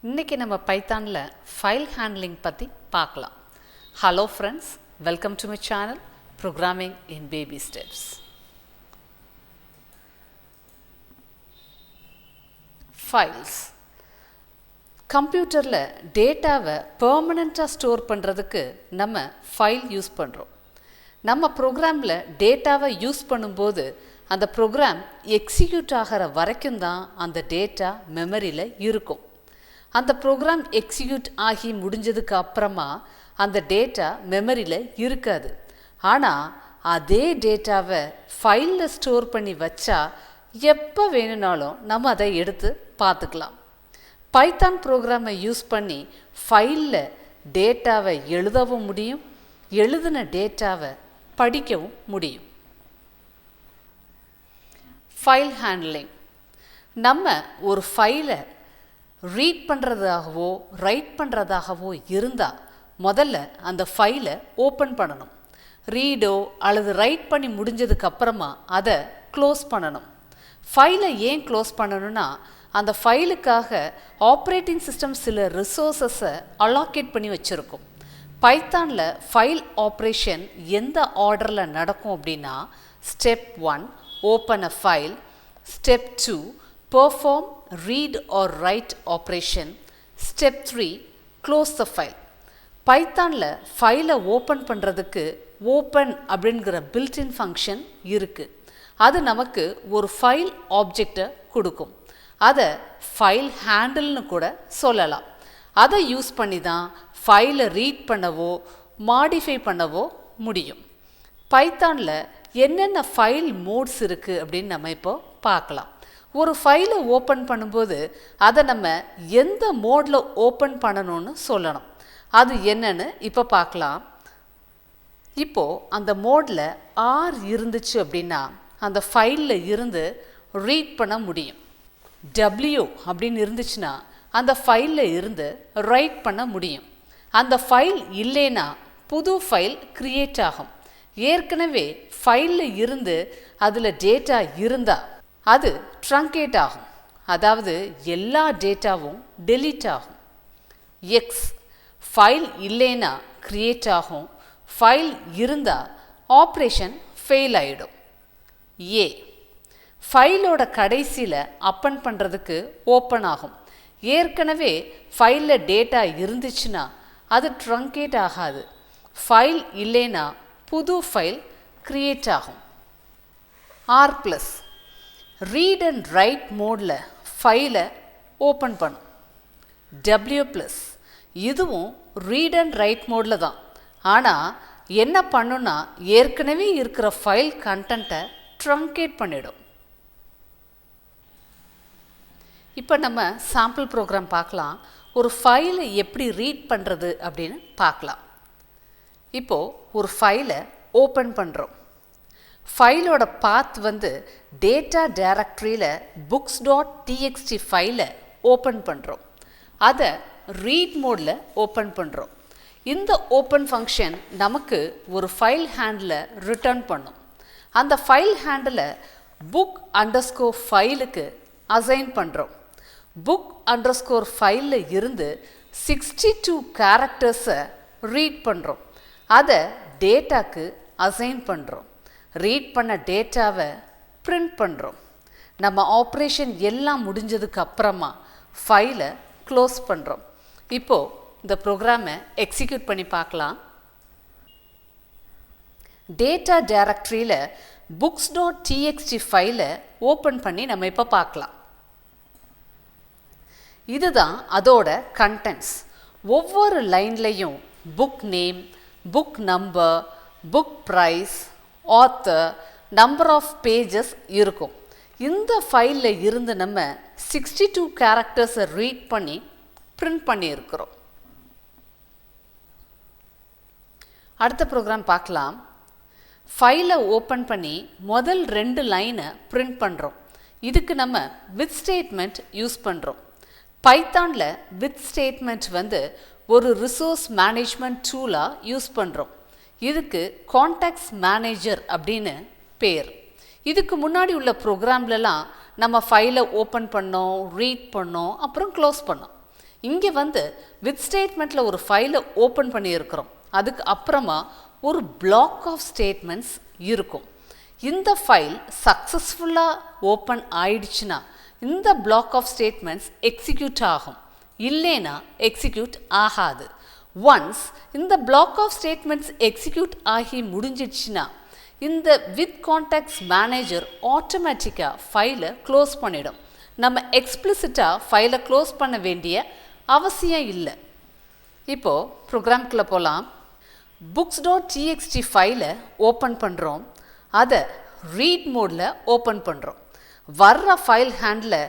இன்னைக்கு நம்ம பைத்தானில் file handling பற்றி பார்க்கலாம். Hello friends, welcome to my channel programming in baby steps. Files கம்ப்யூட்டரில் டேட்டாவை பெர்மனண்ட்டாக ஸ்டோர் பண்ணுறதுக்கு நம்ம ஃபைல் யூஸ் பண்ணுறோம். நம்ம ப்ரோக்ராமில் டேட்டாவை யூஸ் பண்ணும்போது அந்த ப்ரோக்ராம் எக்ஸிக்யூட் ஆகிற வரைக்கும் தான் அந்த டேட்டா மெமரியில் இருக்கும். அந்த ப்ரோக்ராம் எக்ஸிக்யூட் ஆகி முடிஞ்சதுக்கு அப்புறமா அந்த டேட்டா மெமரியில் இருக்காது. ஆனால் அதே டேட்டாவை ஃபைலில் ஸ்டோர் பண்ணி வச்சா எப்போ வேணும்னாலும் நம்ம அதை எடுத்து பார்த்துக்கலாம். பைத்தான் ப்ரோக்ராமை யூஸ் பண்ணி ஃபைலில் டேட்டாவை எழுதவும் முடியும், எழுதின டேட்டாவை படிக்கவும் முடியும். ஃபைல் ஹேண்ட்லிங், நம்ம ஒரு ஃபைலை ரீட் பண்ணுறதாகவோ ரைட் பண்ணுறதாகவோ இருந்தால் முதல்ல அந்த ஃபைலை ஓப்பன் பண்ணணும். ரீடோ அல்லது ரைட் பண்ணி முடிஞ்சதுக்கப்புறமா அதை க்ளோஸ் பண்ணணும். ஃபைலை ஏன் க்ளோஸ் பண்ணணும்னா, அந்த ஃபைலுக்காக ஆப்ரேட்டிங் சிஸ்டம் சில ரிசோர்ஸஸை அலாக்கேட் பண்ணி வச்சுருக்கும். பைத்தானில் ஃபைல் ஆப்ரேஷன் எந்த ஆர்டரில் நடக்கும் அப்படின்னா, step 1 open a file, step 2 perform read or write operation, step 3 close the file. பைத்தானில் ஃபைலை ஓப்பன் பண்ணுறதுக்கு ஓப்பன் அப்படிங்கிற பில்ட்இன் ஃபங்க்ஷன் இருக்குது. அது நமக்கு ஒரு ஃபைல் ஆப்ஜெக்டை கொடுக்கும். அதை ஃபைல் ஹேண்டில்னு கூட சொல்லலாம். அதை யூஸ் பண்ணி தான் ஃபைலை ரீட் பண்ணவோ மாடிஃபை பண்ணவோ முடியும். பைத்தானில் என்னென்ன ஃபைல் மோட்ஸ் இருக்குது அப்படின்னு நம்ம இப்போ பார்க்கலாம். ஒரு ஃபைலை ஓப்பன் பண்ணும்போது அதை நம்ம எந்த மோடில் ஓப்பன் பண்ணணும்னு சொல்லணும். அது என்னன்னு இப்போ பார்க்கலாம். இப்போது அந்த மோடில் ஆர் இருந்துச்சு அப்படின்னா அந்த ஃபைலில் இருந்து ரீட் பண்ண முடியும். டபிள்யூ அப்படின்னு இருந்துச்சுன்னா அந்த ஃபைலில் இருந்து ரைட் பண்ண முடியும். அந்த ஃபைல் இல்லைன்னா புது ஃபைல் க்ரியேட் ஆகும். ஏற்கனவே ஃபைலில் இருந்து அதில் டேட்டா இருந்தால் அது ட்ரங்கேட் ஆகும், அதாவது எல்லா டேட்டாவும் டெலீட் ஆகும். எக்ஸ் ஃபைல் இல்லைன்னா க்ரியேட் ஆகும், ஃபைல் இருந்தால் ஆப்ரேஷன் ஃபெயில் ஆகிடும். ஏ ஃபைலோட கடைசியில் அப்பன் பண்ணுறதுக்கு ஓப்பன் ஆகும். ஏற்கனவே ஃபைலில் டேட்டா இருந்துச்சுன்னா அது ட்ரங்கேட் ஆகாது. ஃபைல் இல்லைன்னா புது ஃபைல் க்ரியேட் ஆகும். R plus read and write மோடில் ஃபைலை ஓப்பன் பண்ணும். டபிள்யூ ப்ளஸ் இதுவும் ரீட் அண்ட் ரைட் மோடில் தான். ஆனால் என்ன பண்ணுன்னா, ஏற்கனவே இருக்கிற ஃபைல் கண்டென்ட்டை ட்ரங்கேட் பண்ணிடும். இப்போ நம்ம சாம்பிள் ப்ரோக்ராம் பார்க்கலாம். ஒரு ஃபைலை எப்படி ரீட் பண்ணுறது அப்படின்னு பார்க்கலாம். இப்போது ஒரு ஃபைலை ஓப்பன் பண்ணுறோம். ஃபைலோட பாத் டேட்டா டைரக்டரியில் books.txt ஃபைலை ஓப்பன் பண்ணுறோம். அதை ரீட் மோடில் ஓப்பன் பண்ணுறோம். இந்த ஓப்பன் ஃபங்க்ஷன் நமக்கு ஒரு ஃபைல் ஹேண்டில் ரிட்டர்ன் பண்ணும். அந்த ஃபைல் ஹேண்டில் book_ ஃபைலுக்கு அசைன் பண்ணுறோம். book_ ஃபைலில் இருந்து 62 கேரக்டர்ஸை ரீட் பண்ணுறோம். அதை டேட்டாக்கு அசைன் பண்ணுறோம். ரீட் பண்ண டேட்டாவை பிரிண்ட் பண்ணுறோம். நம்ம ஆப்ரேஷன் எல்லாம் முடிஞ்சதுக்கு அப்புறமா ஃபைலை க்ளோஸ் பண்ணுறோம். இப்போது இந்த ப்ரோக்ராமை எக்ஸிக்யூட் பண்ணி பார்க்கலாம். டேட்டா டைரக்டரியில் books.txt ஃபைலை ஓப்பன் பண்ணி நம்ம இப்போ பார்க்கலாம். இதுதான் அதோட கண்டென்ட்ஸ். ஒவ்வொரு லைன்லையும் book name, book number, book price, author, number of pages இருக்கும். இந்த ஃபைலில் இருந்து நம்ம 62 கேரக்டர்ஸை ரீட் பண்ணி பிரிண்ட் பண்ணியிருக்கிறோம். அடுத்த ப்ரோக்ராம் பார்க்கலாம். ஃபைலை ஓப்பன் பண்ணி முதல் 2 லைனை பிரிண்ட் பண்ணுறோம். இதுக்கு நம்ம வித் ஸ்டேட்மெண்ட் யூஸ் பண்ணுறோம். பைத்தானில் வித் ஸ்டேட்மெண்ட் ஒரு ரிசோர்ஸ் மேனேஜ்மெண்ட் டூலாக யூஸ் பண்ணுறோம். இதுக்கு கான்டெக்ஸ்ட் மேனேஜர் அப்படின்னு பேர். இதுக்கு முன்னாடி உள்ள ப்ரோக்ராம்லலாம் நம்ம ஃபைலை ஓப்பன் பண்ணோம், ரீட் பண்ணோம், அப்புறம் க்ளோஸ் பண்ணோம். இங்கே வந்து வித் ஸ்டேட்மெண்ட்டில் ஒரு ஃபைலை ஓப்பன் பண்ணியிருக்கிறோம். அதுக்கு அப்புறமா ஒரு பிளாக் ஆஃப் ஸ்டேட்மெண்ட்ஸ் இருக்கும். இந்த ஃபைல் சக்ஸஸ்ஃபுல்லாக ஓப்பன் ஆயிடுச்சுன்னா இந்த பிளாக் ஆஃப் ஸ்டேட்மெண்ட்ஸ் எக்ஸிக்யூட் ஆகும், இல்லைன்னா எக்ஸிக்யூட் ஆகாது. ஒன்ஸ் இந்த பிளாக் ஆஃப் ஸ்டேட்மெண்ட்ஸ் எக்ஸிக்யூட் ஆகி முடிஞ்சிடுச்சுன்னா இந்த வித் கான்டாக்ட்ஸ் மேனேஜர் ஆட்டோமேட்டிக்காக ஃபைலை க்ளோஸ் பண்ணிடும். நம்ம எக்ஸ்பிளிசிட்டாக ஃபைலை க்ளோஸ் பண்ண வேண்டிய அவசியம் இல்லை. இப்போது ப்ரோக்ராம்குள்ளே போகலாம். books.txt ஃபைலை ஓப்பன் பண்ணுறோம். அதை ரீட் மோடில் ஓப்பன் பண்ணுறோம். வர்ற ஃபைல் ஹேண்டில்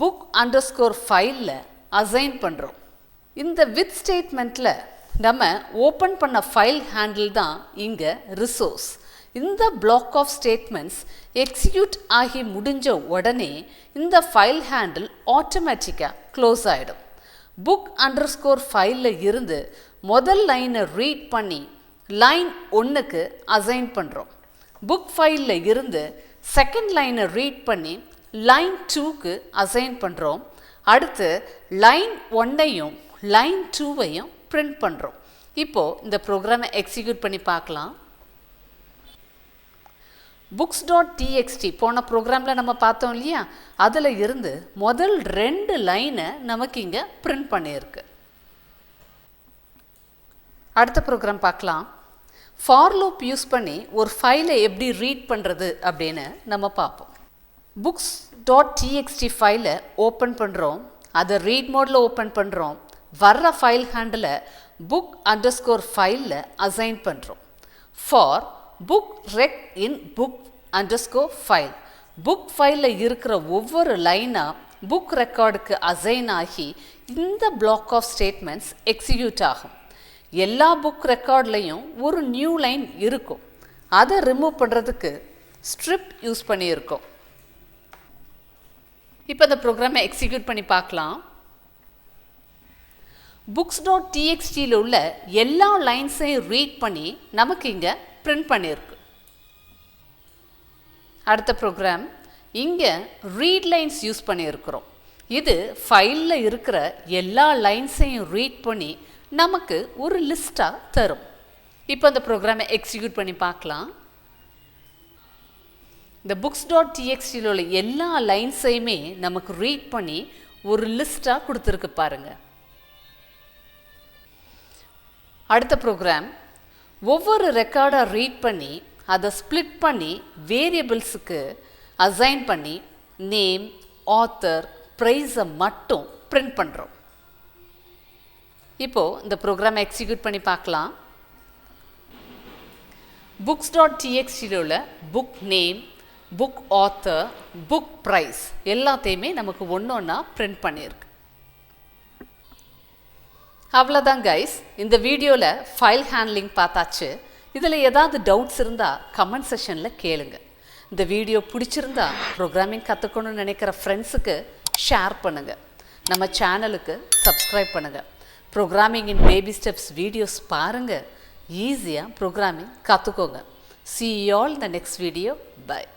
book_ஃபைலில் அசைன் பண்ணுறோம். இந்த வித் ஸ்டேட்மெண்ட்டில் நம்ம ஓப்பன் பண்ண ஃபைல் ஹேண்டில் தான் இங்கே ரிசோர்ஸ். இந்த பிளாக் ஆஃப் ஸ்டேட்மெண்ட்ஸ் எக்ஸிக்யூட் ஆகி முடிஞ்ச உடனே இந்த ஃபைல் ஹேண்டில் ஆட்டோமேட்டிக்காக க்ளோஸ் ஆகிடும். book_ஃபைலில் இருந்து முதல் லைனை ரீட் பண்ணி லைன் 1க்கு அசைன் பண்ணுறோம். புக் ஃபைலில் இருந்து செகண்ட் லைனை ரீட் பண்ணி லைன் 2க்கு அசைன் பண்ணுறோம். அடுத்து லைன் 1ஐயும் லைன் 2ஐயும் பிரிண்ட் பண்ணுறோம். இப்போது இந்த ப்ரோக்ராமை எக்ஸிக்யூட் பண்ணி பார்க்கலாம். books.txt போன ப்ரோக்ராமில் நம்ம பார்த்தோம் இல்லையா, அதில் இருந்து முதல் 2 லைனை நமக்கு இங்கே பிரிண்ட் பண்ணியிருக்கு. அடுத்த ப்ரோக்ராம் பார்க்கலாம். ஃபார் லூப் யூஸ் பண்ணி ஒரு ஃபைலை எப்படி ரீட் பண்ணுறது அப்படின்னு நம்ம பார்ப்போம். books.txt ஃபைலை ஓப்பன் பண்ணுறோம். அதை ரீட் மோடில் ஓப்பன் பண்ணுறோம். வர்ற ஃபைல் ஹேண்டில் book_ஃபைலில் அசைன் பண்ணுறோம். ஃபார் புக் ரெக் இன் book_ஃபைல் புக் ஃபைலில் இருக்கிற ஒவ்வொரு லைனாக புக் ரெக்கார்டுக்கு அசைன் ஆகி இந்த பிளாக் ஆஃப் ஸ்டேட்மெண்ட்ஸ் எக்ஸிக்யூட் ஆகும். எல்லா புக் ரெக்கார்ட்லேயும் ஒரு நியூ லைன் இருக்கும். அதை ரிமூவ் பண்ணுறதுக்கு ஸ்ட்ரிப் யூஸ் பண்ணியிருக்கோம். இப்போ இந்த ப்ரோக்ராமை எக்ஸிக்யூட் பண்ணி பார்க்கலாம். books.txtயில் உள்ள எல்லா லைன்ஸையும் ரீட் பண்ணி நமக்கு இங்கே பிரிண்ட் பண்ணியிருக்கு. அடுத்த ப்ரோக்ராம், இங்கே ரீட் லைன்ஸ் யூஸ் பண்ணியிருக்கிறோம். இது ஃபைலில் இருக்கிற எல்லா லைன்ஸையும் ரீட் பண்ணி நமக்கு ஒரு லிஸ்ட்டாக தரும். இப்போ அந்த ப்ரோக்ராமை எக்ஸிக்யூட் பண்ணி பார்க்கலாம். இந்த books.txtயில் உள்ள எல்லா லைன்ஸையுமே நமக்கு ரீட் பண்ணி ஒரு லிஸ்ட்டாக கொடுத்துருக்கு பாருங்கள். அடுத்த ப்ரோக்ராம், ஒவ்வொரு ரெக்கார்டாக ரீட் பண்ணி அதை ஸ்ப்ளிட் பண்ணி வேரியபிள்ஸுக்கு அசைன் பண்ணி நேம், ஆத்தர், ப்ரைஸை மட்டும் பிரிண்ட் பண்ணுறோம். இப்போது இந்த ப்ரோக்ராமை எக்ஸிக்யூட் பண்ணி பார்க்கலாம். books.txtயில் உள்ள book name, book author, book price எல்லாத்தையுமே நமக்கு ஒன்றா பிரிண்ட் பண்ணியிருக்கு. அவ்வளோதான் கைஸ், இந்த வீடியோவில் ஃபைல் ஹேண்ட்லிங் பார்த்தாச்சு. இதில் ஏதாவது டவுட்ஸ் இருந்தால் கமெண்ட் செஷனில் கேளுங்க. இந்த வீடியோ பிடிச்சிருந்தா ப்ரோக்ராமிங் கற்றுக்கணும்னு நினைக்கிற ஃப்ரெண்ட்ஸுக்கு ஷேர் பண்ணுங்கள். நம்ம சேனலுக்கு சப்ஸ்கிரைப் பண்ணுங்கள். ப்ரோக்ராமிங் இன் பேபி ஸ்டெப்ஸ் வீடியோஸ் பாருங்கள். ஈஸியாக ப்ரோக்ராமிங் கற்றுக்கோங்க. See you all in the next video. Bye.